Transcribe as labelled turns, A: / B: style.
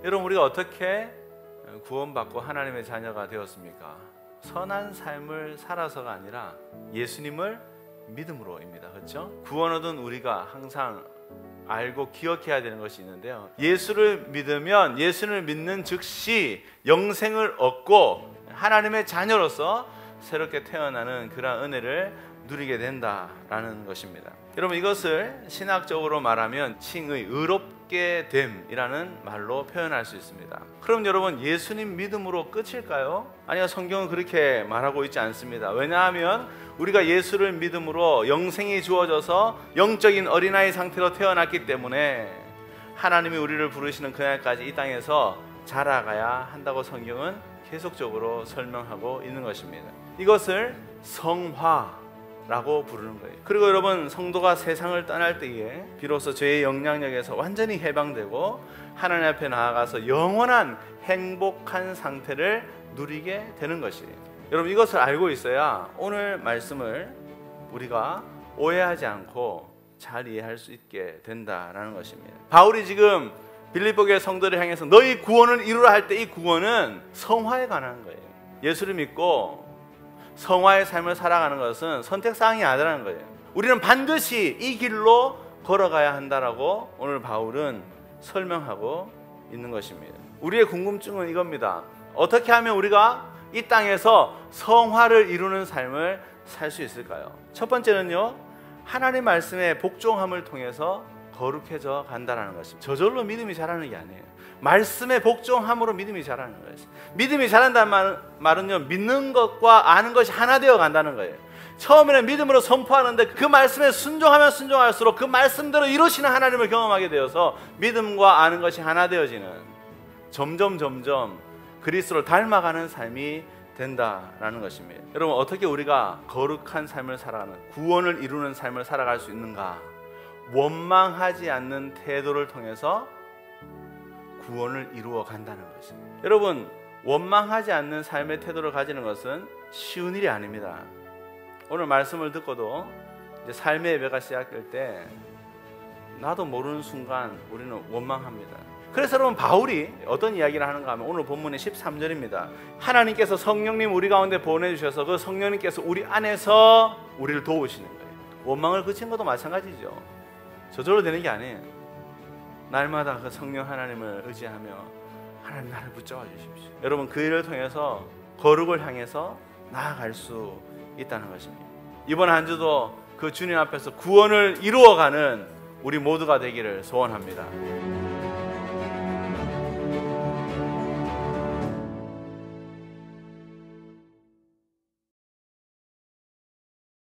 A: 여러분, 우리가 어떻게 구원받고 하나님의 자녀가 되었습니까? 선한 삶을 살아서가 아니라 예수님을 믿음으로입니다. 그렇죠? 구원 얻은 우리가 항상 알고 기억해야 되는 것이 있는데요, 예수를 믿으면 예수를 믿는 즉시 영생을 얻고 하나님의 자녀로서 새롭게 태어나는 그런 은혜를 누리게 된다라는 것입니다. 여러분, 이것을 신학적으로 말하면 칭의, 의롭게 됨이라는 말로 표현할 수 있습니다. 그럼 여러분, 예수님 믿음으로 끝일까요? 아니요, 성경은 그렇게 말하고 있지 않습니다. 왜냐하면 우리가 예수를 믿음으로 영생이 주어져서 영적인 어린아이 상태로 태어났기 때문에 하나님이 우리를 부르시는 그날까지 이 땅에서 자라가야 한다고 성경은 계속적으로 설명하고 있는 것입니다. 이것을 성화라고 부르는 거예요. 그리고 여러분, 성도가 세상을 떠날 때에 비로소 죄의 영향력에서 완전히 해방되고 하나님 앞에 나아가서 영원한 행복한 상태를 누리게 되는 것이에요. 여러분, 이것을 알고 있어야 오늘 말씀을 우리가 오해하지 않고 잘 이해할 수 있게 된다라는 것입니다. 바울이 지금 빌립보교회 성도를 향해서 너희 구원을 이루라 할 때 이 구원은 성화에 관한 거예요. 예수를 믿고 성화의 삶을 살아가는 것은 선택사항이 아니라는 거예요. 우리는 반드시 이 길로 걸어가야 한다라고 오늘 바울은 설명하고 있는 것입니다. 우리의 궁금증은 이겁니다. 어떻게 하면 우리가 이 땅에서 성화를 이루는 삶을 살 수 있을까요? 첫 번째는요, 하나님 말씀의 복종함을 통해서 거룩해져 간다는 것입니다. 저절로 믿음이 자라는 게 아니에요. 말씀의 복종함으로 믿음이 자라는 거예요. 믿음이 자란다는 말은요, 믿는 것과 아는 것이 하나 되어 간다는 거예요. 처음에는 믿음으로 선포하는데 그 말씀에 순종하면 순종할수록 그 말씀대로 이루시는 하나님을 경험하게 되어서 믿음과 아는 것이 하나 되어지는, 점점 그리스도를 닮아가는 삶이 된다라는 것입니다. 여러분, 어떻게 우리가 거룩한 삶을 살아가는, 구원을 이루는 삶을 살아갈 수 있는가? 원망하지 않는 태도를 통해서 구원을 이루어 간다는 것입니다. 여러분, 원망하지 않는 삶의 태도를 가지는 것은 쉬운 일이 아닙니다. 오늘 말씀을 듣고도 이제 삶의 예배가 시작될 때 나도 모르는 순간 우리는 원망합니다. 그래서 여러분, 바울이 어떤 이야기를 하는가 하면 오늘 본문의 13절입니다. 하나님께서 성령님 우리 가운데 보내주셔서 그 성령님께서 우리 안에서 우리를 도우시는 거예요. 원망을 그친 것도 마찬가지죠. 저절로 되는 게 아니에요. 날마다 그 성령 하나님을 의지하며 하나님 나를 붙잡아 주십시오. 여러분, 그 일을 통해서 거룩을 향해서 나아갈 수 있다는 것입니다. 이번 한 주도 그 주님 앞에서 구원을 이루어가는 우리 모두가 되기를 소원합니다.